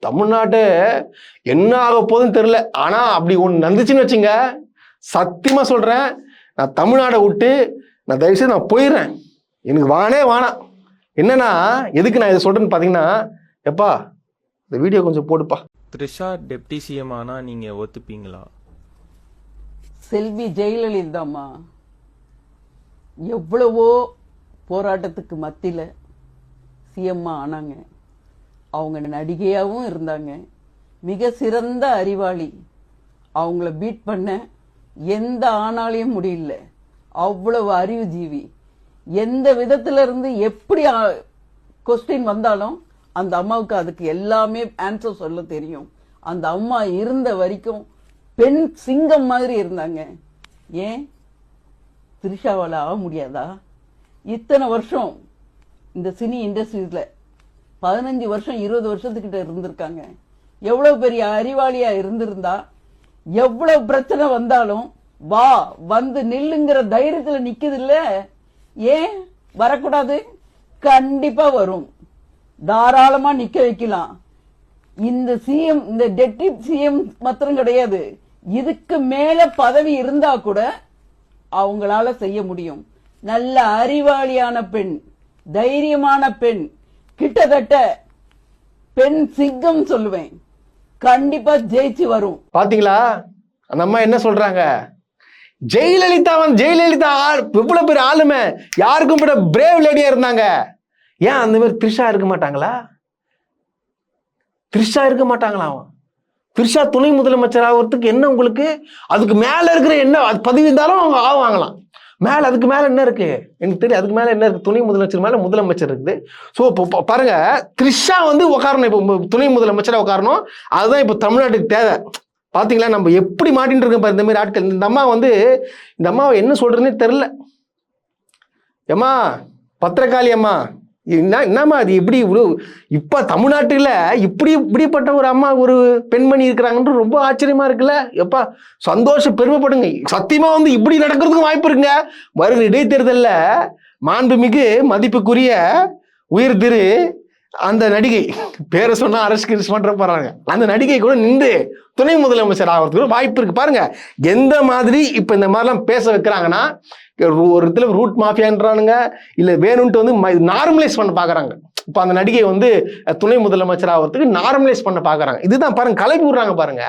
தமிழ்நாட்டு என்ன ஆக போகுதுன்னு தெரியல. ஆனா அப்படி ஒன்று நடந்துச்சுன்னு வச்சுங்க, சத்தியமா சொல்றேன், நான் தமிழ்நாடை விட்டு நான் தயவுசெய்து நான் போயிடுறேன். எனக்கு வானே வானாம். என்னன்னா எதுக்கு நான் இதை சொல்றேன்னு பாத்தீங்கன்னா, எப்பா இந்த வீடியோ கொஞ்சம் போடுப்பா. த்ரிஷா டெப்டி சிஎம் ஆனா நீங்க ஒத்துப்பீங்களா? செல்வி ஜெயலலிதாம்மா எவ்வளவோ போராட்டத்துக்கு மத்தியில சிஎம்மா ஆனாங்க. அவங்க நடிகையாகவும் இருந்தாங்க. மிக சிறந்த அறிவாளி. அவங்கள பீட் பண்ண எந்த ஆணாலையும் முடியல. அவ்வளவு அறிவு ஜீவி. எந்த விதத்துல இருந்து எப்படி கொஸ்டின் வந்தாலும் அந்த அம்மாவுக்கு அதுக்கு எல்லாமே ஆன்சர் சொல்ல தெரியும். அந்த அம்மா இருந்த வரைக்கும் பெண் சிங்கம் மாதிரி இருந்தாங்க. ஏன் த்ரிஷாவால ஆக முடியாதா? இத்தனை வருஷம் இந்த சினி இண்டஸ்ட்ரீஸ்ல 15 வருஷம் 20 வருஷத்துக்கிட்ட இருந்திருக்காங்க. எவ்வளவு பெரிய அறிவாளியா இருந்திருந்தா எவ்வளவு பிரச்சனை வந்தாலும் வா வந்து நில்லுங்கிற தைரியத்துல நிக்குது இல்ல. ஏன் வரக்கூடாது? கண்டிப்பா வரும். தாராளமா நிக்க வைக்கலாம். இந்த சிஎம், இந்த டெப்டி சிஎம் மாத்திரம் கிடையாது, இதுக்கு மேல பதவி இருந்தா கூட அவங்களால செய்ய முடியும். நல்ல அறிவாளியான பெண், தைரியமான பெண், கிட்டத்தட்ட பெண் சிங்கம் சொல்லுவேன். கண்டிப்பா ஜெயிச்சு வரும். பாத்தீங்களா அந்த அம்மா என்ன சொல்றாங்க? ஜெயலலிதா எவ்வளவு பேர் ஆளுமை, யாருக்கும் கூட பிரேவ் லேடியா இருந்தாங்க. ஏன் அந்த மாதிரி த்ரிஷா இருக்க மாட்டாங்களா? த்ரிஷா இருக்க மாட்டாங்களா? த்ரிஷா துணை முதலமைச்சர் ஆகிறதுக்கு என்ன உங்களுக்கு? அதுக்கு மேல இருக்கிற என்ன பதவி இருந்தாலும் அவங்க ஆவாங்களாம். மேல அதுக்கு மேல என்ன இருக்கு எனக்கு தெரியும். அதுக்கு மேல என்ன இருக்கு? துணை முதலமைச்சர் மேல முதலமைச்சர் இருக்குது. ஸோ இப்போ பாருங்க, த்ரிஷா வந்து உட்காரணும், இப்போ துணை முதலமைச்சரா உட்காரணும். அதுதான் இப்போ தமிழ்நாட்டுக்கு தேவை. பாத்தீங்களா நம்ம எப்படி மாட்டின்னு இருக்கோம் பாரு இந்த மாதிரி ஆட்கள். இந்த அம்மா வந்து இந்த அம்மாவை என்ன சொல்றதுன்னே தெரியல. ஏம்மா பத்திரகாளி அம்மா, என்னம்மா அது இப்படி இப்ப தமிழ்நாட்டுல இப்படிப்பட்ட ஒரு அம்மா, ஒரு பெண்மணி இருக்கிறாங்கன்னு ரொம்ப ஆச்சரியமா இருக்குல்ல. எப்பா சந்தோஷம், பெருமைப்படுங்க. சத்தியமா வந்து இப்படி நடக்கிறதுக்கும் வாய்ப்பு இருக்குங்க. வருகிற இடைத்தேர்தல்ல மாண்புமிகு மதிப்புக்குரிய உயர் திரு அந்த நடிகை, பேரை சொன்னா அரசு பண்ற போறாங்க, அந்த நடிகை கூட நின்று துணை முதலமைச்சர் ஆகிறதுக்கு வாய்ப்பு இருக்கு. பாருங்க எந்த மாதிரி இப்ப இந்த மாதிரிலாம் பேச வைக்கிறாங்கன்னா, ஒரு இடத்துல ரூட் மாஃபியான்றானுங்க, இல்ல வேணும்ட்டு வந்து நார்மலைஸ் பண்ண பாக்குறாங்க. இப்ப அந்த நடிகை வந்து துணை முதலமைச்சர் ஆகிறதுக்கு நார்மலைஸ் பண்ண பாக்குறாங்க. இதுதான் பாருங்க, கலப்பி விடுறாங்க பாருங்க.